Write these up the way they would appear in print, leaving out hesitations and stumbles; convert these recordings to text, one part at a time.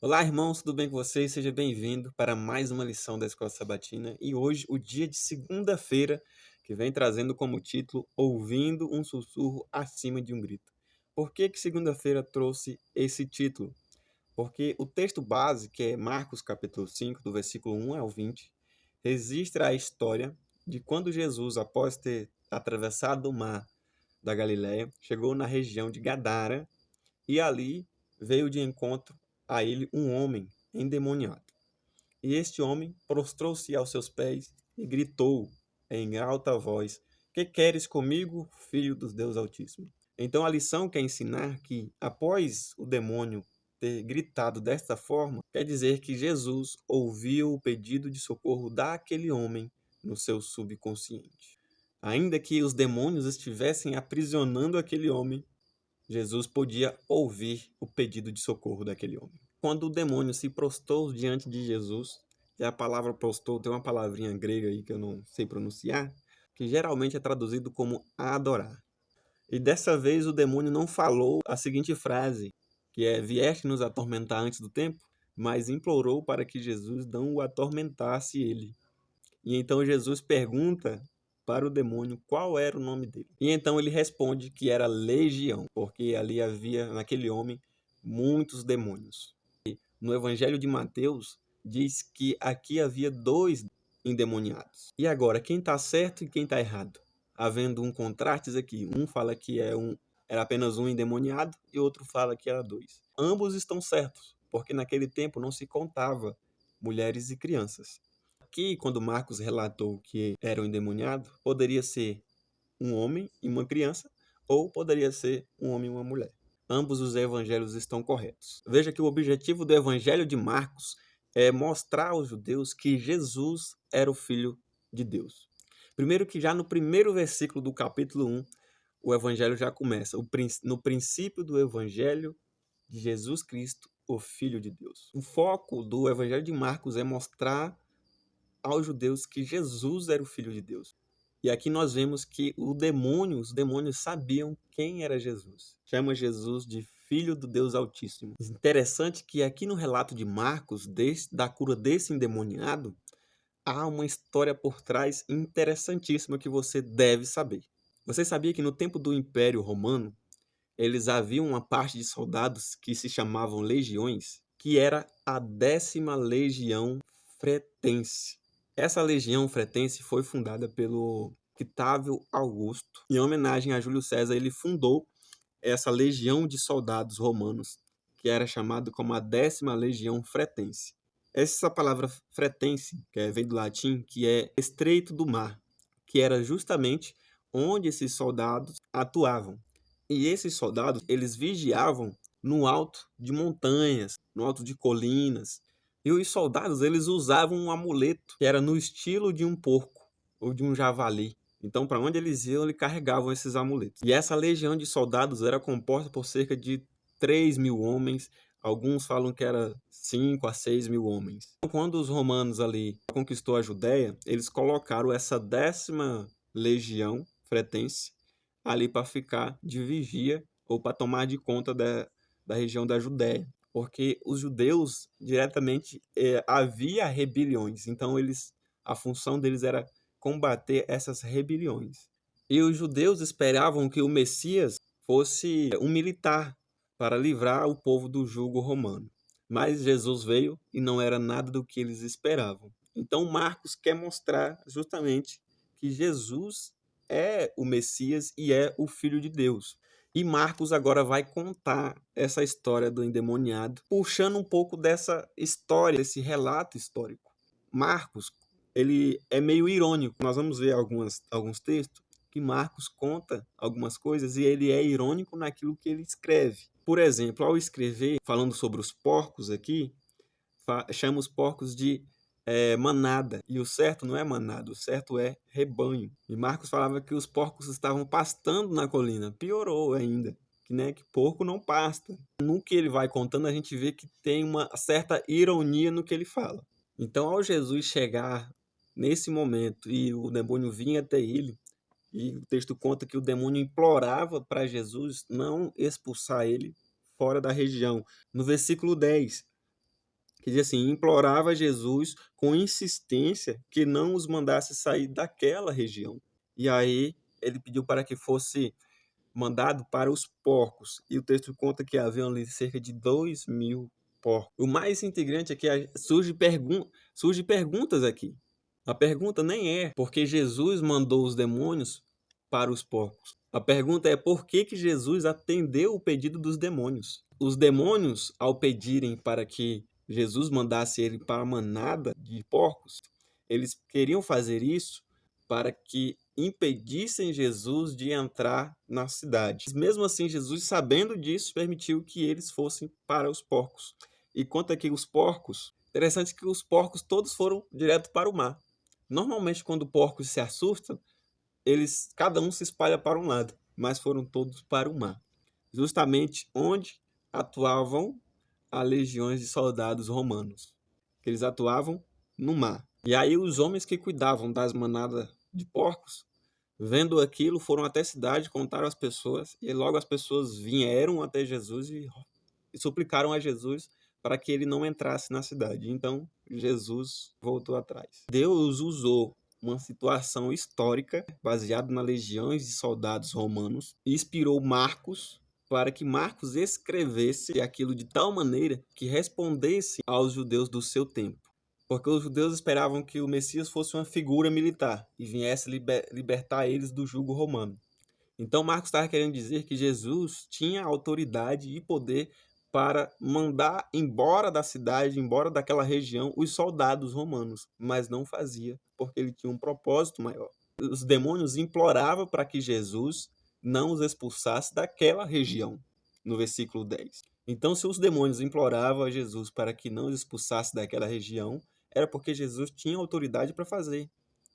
Olá, irmãos, tudo bem com vocês? Seja bem-vindo para mais uma lição da Escola Sabatina. E hoje, o dia de segunda-feira, que vem trazendo como título Ouvindo um Sussurro Acima de um Grito. Por que segunda-feira trouxe esse título? Porque o texto base, que é Marcos capítulo 5, do versículo 1 ao 20, registra a história de quando Jesus, após ter atravessado o mar da Galileia, chegou na região de Gadara e ali veio de encontro a ele um homem endemoniado. E este homem prostrou-se aos seus pés e gritou em alta voz: Que queres comigo, filho dos Deus Altíssimo? Então a lição quer ensinar que, após o demônio ter gritado desta forma, quer dizer que Jesus ouviu o pedido de socorro daquele homem no seu subconsciente. Ainda que os demônios estivessem aprisionando aquele homem, Jesus podia ouvir o pedido de socorro daquele homem. Quando o demônio se prostrou diante de Jesus, e a palavra prostrou tem uma palavrinha grega aí que eu não sei pronunciar, que geralmente é traduzido como adorar. E dessa vez o demônio não falou a seguinte frase, que é: Vieste nos atormentar antes do tempo? Mas implorou para que Jesus não o atormentasse ele. E então Jesus pergunta para o demônio qual era o nome dele. E então ele responde que era Legião, porque ali havia naquele homem muitos demônios. No Evangelho de Mateus diz que aqui havia 2 endemoniados. E agora, quem está certo e quem está errado? Havendo um contraste aqui, um fala que era apenas um endemoniado e outro fala que era 2. Ambos estão certos, porque naquele tempo não se contava mulheres e crianças. Aqui, quando Marcos relatou que era um endemoniado, poderia ser um homem e uma criança, ou poderia ser um homem e uma mulher. Ambos os evangelhos estão corretos. Veja que o objetivo do evangelho de Marcos é mostrar aos judeus que Jesus era o Filho de Deus. Primeiro que já no primeiro versículo do capítulo 1, o evangelho já começa. No princípio do evangelho de Jesus Cristo, o Filho de Deus. O foco do evangelho de Marcos é mostrar aos judeus que Jesus era o Filho de Deus. E aqui nós vemos que os demônios sabiam quem era Jesus. Chama Jesus de Filho do Deus Altíssimo. Interessante que aqui no relato de Marcos, da cura desse endemoniado, há uma história por trás interessantíssima que você deve saber. Você sabia que no tempo do Império Romano, eles haviam uma parte de soldados que se chamavam legiões, que era a 10ª Legião Fretense. Essa legião fretense foi fundada pelo Octávio Augusto. Em homenagem a Júlio César, ele fundou essa legião de soldados romanos, que era chamada como a 10ª Legião Fretense. Essa palavra fretense, que vem do latim, que é estreito do mar, que era justamente onde esses soldados atuavam. E esses soldados, eles vigiavam no alto de montanhas, no alto de colinas. E os soldados, eles usavam um amuleto que era no estilo de um porco ou de um javali. Então, para onde eles iam, eles carregavam esses amuletos. E essa legião de soldados era composta por cerca de 3.000 homens. Alguns falam que era 5 a 6 mil homens. Então, quando os romanos ali conquistou a Judéia, eles colocaram essa 10ª legião fretense ali para ficar de vigia ou para tomar de conta da região da Judéia. Porque os judeus diretamente havia rebeliões, então a função deles era combater essas rebeliões. E os judeus esperavam que o Messias fosse um militar para livrar o povo do jugo romano. Mas Jesus veio e não era nada do que eles esperavam. Então Marcos quer mostrar justamente que Jesus é o Messias e é o Filho de Deus. E Marcos agora vai contar essa história do endemoniado, puxando um pouco dessa história, desse relato histórico. Marcos, ele é meio irônico. Nós vamos ver alguns textos que Marcos conta algumas coisas e ele é irônico naquilo que ele escreve. Por exemplo, ao escrever, falando sobre os porcos aqui, chama os porcos de manada. E o certo não é manada, o certo é rebanho. E Marcos falava que os porcos estavam pastando na colina. Piorou ainda, que porco não pasta. No que ele vai contando, a gente vê que tem uma certa ironia no que ele fala. Então, ao Jesus chegar nesse momento e o demônio vinha até ele, e o texto conta que o demônio implorava para Jesus não expulsar ele fora da região. No versículo 10, que diz assim: implorava a Jesus com insistência que não os mandasse sair daquela região. E aí ele pediu para que fosse mandado para os porcos. E o texto conta que havia ali cerca de 2.000 porcos. O mais integrante é que surge perguntas aqui. A pergunta nem é porque Jesus mandou os demônios para os porcos. A pergunta é por que Jesus atendeu o pedido dos demônios. Os demônios, ao pedirem para que Jesus mandasse ele para a manada de porcos, eles queriam fazer isso para que impedissem Jesus de entrar na cidade. Mesmo assim, Jesus, sabendo disso, permitiu que eles fossem para os porcos. E quanto aqui os porcos, interessante que os porcos todos foram direto para o mar. Normalmente, quando porcos se assustam, cada um se espalha para um lado, mas foram todos para o mar, justamente onde atuavam as legiões de soldados romanos, que eles atuavam no mar. E aí os homens que cuidavam das manadas de porcos, vendo aquilo, foram até a cidade, contaram às pessoas, e logo as pessoas vieram até Jesus e suplicaram a Jesus para que ele não entrasse na cidade. Então Jesus voltou atrás. Deus usou uma situação histórica baseada nas legiões de soldados romanos e inspirou Marcos para que Marcos escrevesse aquilo de tal maneira que respondesse aos judeus do seu tempo. Porque os judeus esperavam que o Messias fosse uma figura militar e viesse libertar eles do jugo romano. Então Marcos estava querendo dizer que Jesus tinha autoridade e poder para mandar embora da cidade, embora daquela região, os soldados romanos, mas não fazia, porque ele tinha um propósito maior. Os demônios imploravam para que Jesus não os expulsasse daquela região, no versículo 10. Então, se os demônios imploravam a Jesus para que não os expulsasse daquela região, era porque Jesus tinha autoridade para fazer.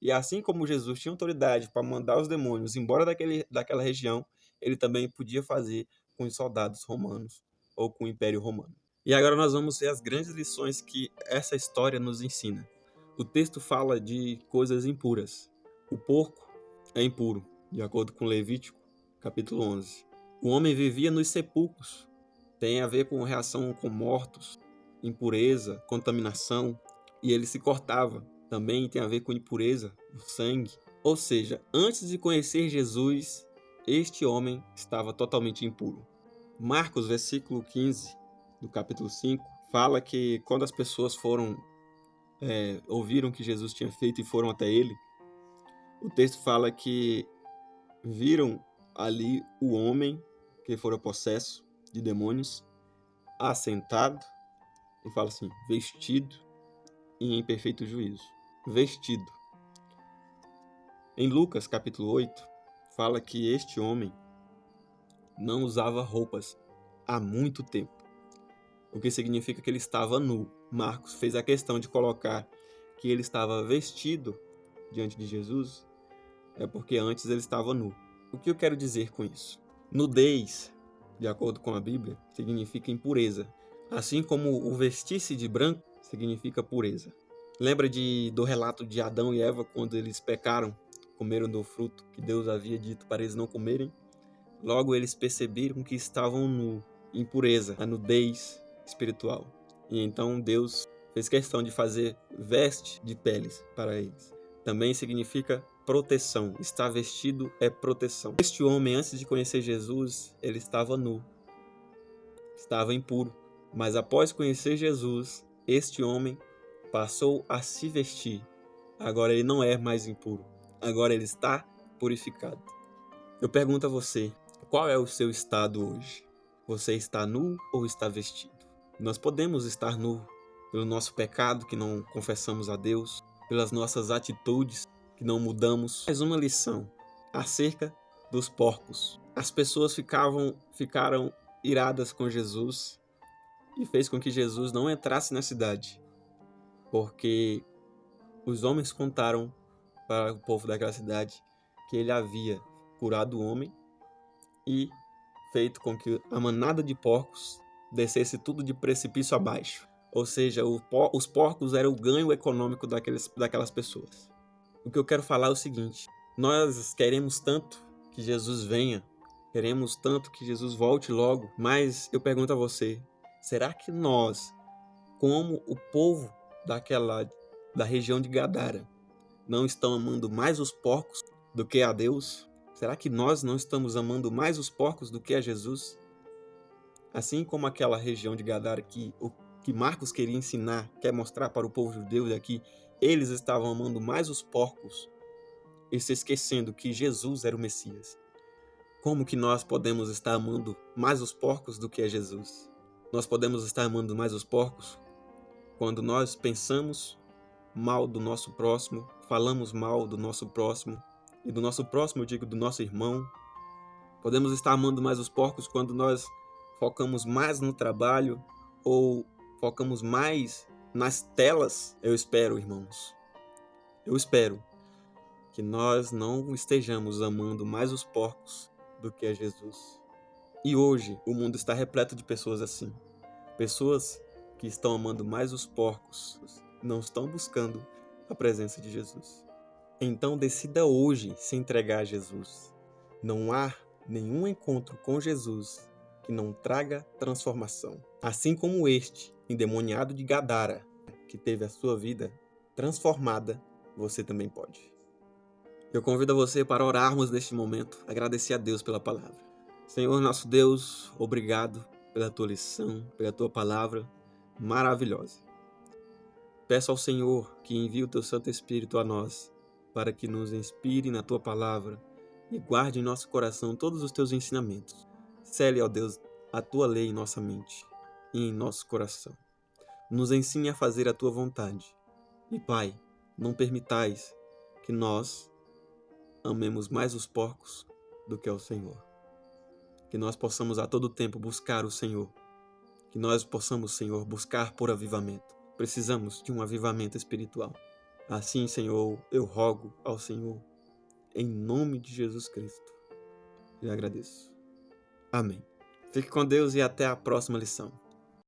E assim como Jesus tinha autoridade para mandar os demônios embora daquela região, ele também podia fazer com os soldados romanos ou com o Império Romano. E agora nós vamos ver as grandes lições que essa história nos ensina. O texto fala de coisas impuras. O porco é impuro, de acordo com Levítico, capítulo 11. O homem vivia nos sepulcros. Tem a ver com reação com mortos, impureza, contaminação, e ele se cortava. Também tem a ver com impureza, o sangue. Ou seja, antes de conhecer Jesus, este homem estava totalmente impuro. Marcos, versículo 15, do capítulo 5, fala que quando as pessoas ouviram o que Jesus tinha feito e foram até ele, o texto fala que viram ali o homem que fora possesso de demônios, assentado, e fala assim, vestido e em perfeito juízo. Vestido. Em Lucas, capítulo 8, fala que este homem não usava roupas há muito tempo, o que significa que ele estava nu. Marcos fez a questão de colocar que ele estava vestido diante de Jesus, porque antes ele estava nu. O que eu quero dizer com isso? Nudez, de acordo com a Bíblia, significa impureza, assim como o vestir-se de branco significa pureza. Lembra do relato de Adão e Eva quando eles pecaram, comeram do fruto que Deus havia dito para eles não comerem? Logo eles perceberam que estavam nu, impureza, a nudez espiritual. E então Deus fez questão de fazer veste de peles para eles. Também significa proteção. Estar vestido é proteção. Este homem, antes de conhecer Jesus, ele estava nu, estava impuro. Mas após conhecer Jesus, este homem passou a se vestir. Agora ele não é mais impuro. Agora ele está purificado. Eu pergunto a você, qual é o seu estado hoje? Você está nu ou está vestido? Nós podemos estar nu pelo nosso pecado que não confessamos a Deus, pelas nossas atitudes que não mudamos. Mais uma lição acerca dos porcos. As pessoas ficaram iradas com Jesus e fez com que Jesus não entrasse na cidade, porque os homens contaram para o povo daquela cidade que ele havia curado o homem e feito com que a manada de porcos descesse tudo de precipício abaixo. Ou seja, os porcos eram o ganho econômico daquelas pessoas. O que eu quero falar é o seguinte: nós queremos tanto que Jesus venha, queremos tanto que Jesus volte logo, mas eu pergunto a você, será que nós como o povo da região de Gadara não estão amando mais os porcos do que a Deus? Será que nós não estamos amando mais os porcos do que a Jesus? Assim como aquela região de Gadara que o que Marcos queria ensinar, quer mostrar para o povo judeu daqui, eles estavam amando mais os porcos e se esquecendo que Jesus era o Messias. Como que nós podemos estar amando mais os porcos do que a Jesus? Nós podemos estar amando mais os porcos quando nós pensamos mal do nosso próximo, falamos mal do nosso próximo, e do nosso próximo eu digo do nosso irmão. Podemos estar amando mais os porcos quando nós focamos mais no trabalho ou focamos mais nas telas. Eu espero, irmãos, eu espero que nós não estejamos amando mais os porcos do que a Jesus. E hoje o mundo está repleto de pessoas assim. Pessoas que estão amando mais os porcos, não estão buscando a presença de Jesus. Então decida hoje se entregar a Jesus. Não há nenhum encontro com Jesus que não traga transformação. Assim como este endemoniado de Gadara, que teve a sua vida transformada, você também pode. Eu convido você para orarmos neste momento, agradecer a Deus pela palavra. Senhor nosso Deus, obrigado pela tua lição, pela tua palavra maravilhosa. Peço ao Senhor que envie o teu Santo Espírito a nós, para que nos inspire na tua palavra e guarde em nosso coração todos os teus ensinamentos. Cele, ó Deus, a tua lei em nossa mente e em nosso coração. Nos ensine a fazer a tua vontade. E, Pai, não permitais que nós amemos mais os porcos do que ao Senhor. Que nós possamos a todo tempo buscar o Senhor. Que nós possamos, Senhor, buscar por avivamento. Precisamos de um avivamento espiritual. Assim, Senhor, eu rogo ao Senhor, em nome de Jesus Cristo. E agradeço. Amém. Fique com Deus e até a próxima lição.